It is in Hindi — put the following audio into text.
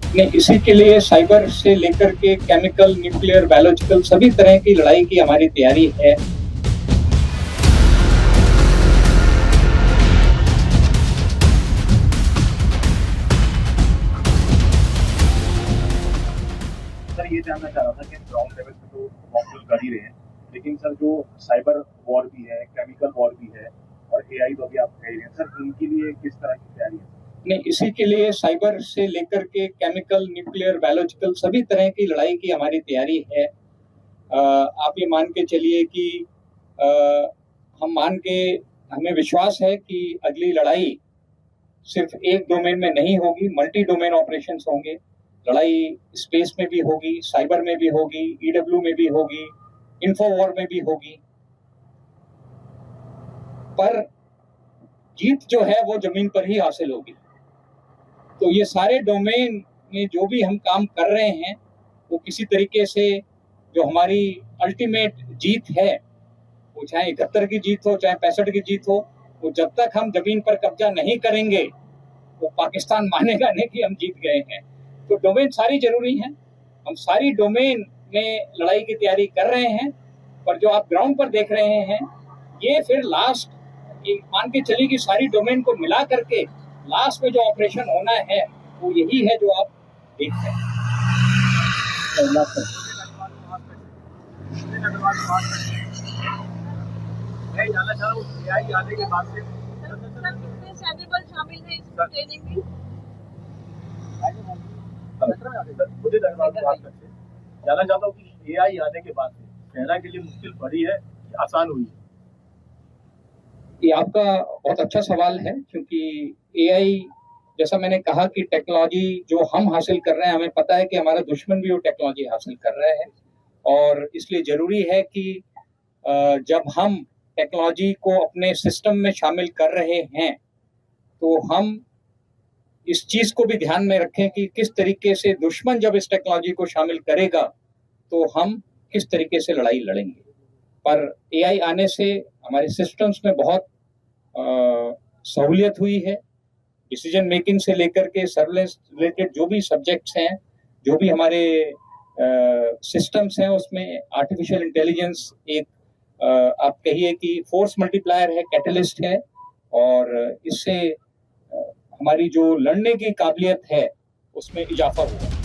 नहीं, इसी के लिए साइबर से लेकर के केमिकल, न्यूक्लियर, बायोलॉजिकल सभी तरह की लड़ाई की हमारी तैयारी है। सर ये जानना चाह रहा था कि ग्राउंड लेवल पे तो मॉकड्रिल कर ही रहे हैं, लेकिन सर जो साइबर वॉर भी है, केमिकल वॉर भी है और एआई तो अभी आप कह रहे हैं, सर इनके लिए किस तरह की तैयारी है? नहीं, इसी के लिए साइबर से लेकर के केमिकल, न्यूक्लियर, बायोलॉजिकल सभी तरह की लड़ाई की हमारी तैयारी है। आप ये मान के चलिए कि हमें विश्वास है कि अगली लड़ाई सिर्फ एक डोमेन में नहीं होगी, मल्टी डोमेन ऑपरेशंस होंगे। लड़ाई स्पेस में भी होगी, साइबर में भी होगी, ईडब्ल्यू में भी होगी, इन्फो वॉर में भी होगी। पर जीत जो है वो जमीन पर ही हासिल होगी। तो ये सारे डोमेन में जो भी हम काम कर रहे हैं वो किसी तरीके से जो हमारी अल्टीमेट जीत है, वो चाहे 71 की जीत हो, चाहे 65 की जीत हो, वो जब तक हम जमीन पर कब्जा नहीं करेंगे वो पाकिस्तान मानेगा नहीं कि हम जीत गए हैं। तो डोमेन सारी जरूरी हैं, हम सारी डोमेन में लड़ाई की तैयारी कर रहे हैं। पर जो आप ग्राउंड पर देख रहे हैं ये फिर लास्ट मान के चलिए कि सारी डोमेन को मिला करके लास्ट में जो ऑपरेशन होना है वो यही है जो आप देख रहे हैं। मैं जानना चाह रहा हूँ एआई आने के बाद से शामिल है इस ट्रेनिंग में। मुझे जानना चाहता हूँ कि एआई आने के बाद से सेना के लिए मुश्किल बढ़ी है या आसान हुई है? ये आपका बहुत अच्छा सवाल है, क्योंकि एआई जैसा मैंने कहा कि टेक्नोलॉजी जो हम हासिल कर रहे हैं, हमें पता है कि हमारा दुश्मन भी वो टेक्नोलॉजी हासिल कर रहा है। और इसलिए जरूरी है कि जब हम टेक्नोलॉजी को अपने सिस्टम में शामिल कर रहे हैं तो हम इस चीज को भी ध्यान में रखें कि किस तरीके से दुश्मन जब इस टेक्नोलॉजी को शामिल करेगा तो हम किस तरीके से लड़ाई लड़ेंगे। पर एआई आने से हमारे सिस्टम्स में बहुत सहूलियत हुई है। डिसीजन मेकिंग से लेकर के सर्विलेंस रिलेटेड जो भी सब्जेक्ट्स हैं, जो भी हमारे सिस्टम्स हैं, उसमें आर्टिफिशियल इंटेलिजेंस एक आप कहिए कि फोर्स मल्टीप्लायर है, कैटलिस्ट है। और इससे हमारी जो लड़ने की काबिलियत है उसमें इजाफा हुआ।